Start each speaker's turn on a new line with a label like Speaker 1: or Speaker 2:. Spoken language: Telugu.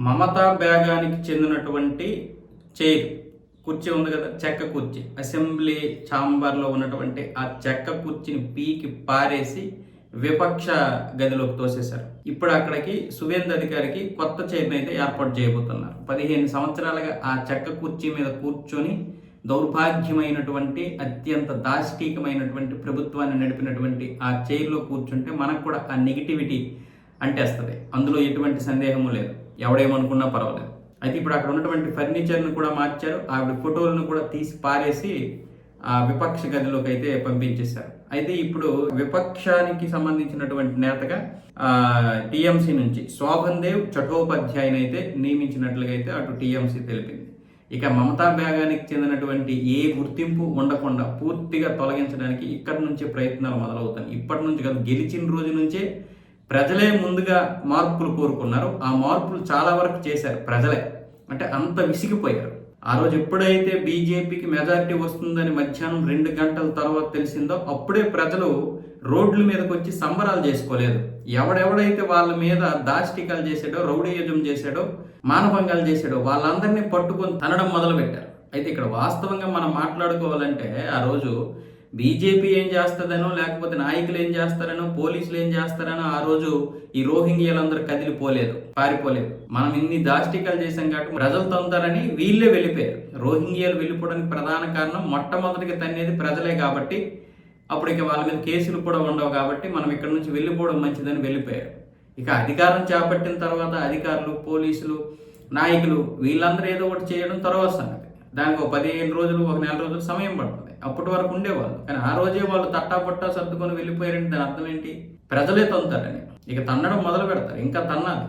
Speaker 1: మమతా బ్యాగానికి చెందినటువంటి చైర్ కుర్చీ ఉంది కదా, చెక్క కుర్చీ, అసెంబ్లీ ఛాంబర్లో ఉన్నటువంటి ఆ చెక్క కుర్చీని పీకి పారేసి విపక్ష గదిలోకి తోసేశారు. ఇప్పుడు అక్కడికి సువేంద్ర అధికారికి కొత్త చైర్ని అయితే ఏర్పాటు చేయబోతున్నారు. 15 సంవత్సరాలుగా ఆ చెక్క కుర్చీ మీద కూర్చొని దౌర్భాగ్యమైనటువంటి అత్యంత దాష్టీకమైనటువంటి ప్రభుత్వాన్ని నడిపినటువంటి ఆ చైర్లో కూర్చుంటే మనకు కూడా ఆ నెగిటివిటీ అంటేస్తుంది. అందులో ఎటువంటి సందేహము లేదు, ఎవడేమనుకున్నా పర్వాలేదు. అయితే ఇప్పుడు అక్కడ ఉన్నటువంటి ఫర్నిచర్ను కూడా మార్చారు. ఆవిడ ఫోటోలను కూడా తీసి పారేసి ఆ విపక్ష గదిలోకి అయితే పంపించేశారు. అయితే ఇప్పుడు విపక్షానికి సంబంధించినటువంటి నేతగా టీఎంసీ నుంచి శోభన్ దేవ్ చటోపాధ్యాయని అయితే నియమించినట్లుగా అయితే అటు టీఎంసీ తెలిపింది. ఇక మమతా బ్యాగానికి చెందినటువంటి ఏ గుర్తింపు ఉండకుండా పూర్తిగా తొలగించడానికి ఇక్కడి నుంచే ప్రయత్నాలు మొదలవుతాయి. ఇప్పటి నుంచి కాదు, గెలిచిన రోజు నుంచే ప్రజలే ముందుగా మార్పులు కోరుకున్నారు. ఆ మార్పులు చాలా వరకు చేశారు ప్రజలే. అంటే అంత విసిగిపోయారు. ఆ రోజు ఎప్పుడైతే బీజేపీకి మెజారిటీ వస్తుందని మధ్యాహ్నం 2 గంటల తర్వాత తెలిసిందో అప్పుడే ప్రజలు రోడ్ల మీదకి వచ్చి సంబరాలు చేసుకోలేదు. ఎవడెవడైతే వాళ్ళ మీద దాష్టికాలు చేశాడో, రౌడీయుజం చేశాడో, మానభంగాలు చేశాడో వాళ్ళందరినీ పట్టుకొని తనడం మొదలుపెట్టారు. అయితే ఇక్కడ వాస్తవంగా మనం మాట్లాడుకోవాలంటే ఆ రోజు బీజేపీ ఏం చేస్తుందనో, లేకపోతే నాయకులు ఏం చేస్తారనో, పోలీసులు ఏం చేస్తారనో ఆ రోజు ఈ రోహింగ్యాలందరూ కదిలిపోలేదు, పారిపోలేదు. మనం ఇన్ని దాష్టికాలు చేశాం కాబట్టి ప్రజలు తొందరని వీళ్ళే వెళ్ళిపోయారు. రోహింగ్యాలు వెళ్ళిపోవడానికి ప్రధాన కారణం మొట్టమొదటిగా తన్నేది ప్రజలే కాబట్టి అప్పుడు ఇక వాళ్ళ మీద కేసులు కూడా ఉండవు కాబట్టి మనం ఇక్కడ నుంచి వెళ్ళిపోవడం మంచిదని వెళ్ళిపోయారు. ఇక అధికారం చేపట్టిన తర్వాత అధికారులు, పోలీసులు, నాయకులు వీళ్ళందరూ ఏదో ఒకటి చేయడం తర్వాత సంగతి. దానికి ఒక 15 రోజులు, 1 నెల రోజులు సమయం పడుతుంది. అప్పటి వరకు ఉండేవాళ్ళు. కానీ ఆ రోజే వాళ్ళు తట్టాపట్టా సర్దుకొని వెళ్ళిపోయారంటే దాని అర్థం ఏంటి? ప్రజలే తొంతారని. ఇక తన్నడం మొదలు పెడతారు, ఇంకా తన్నాలి.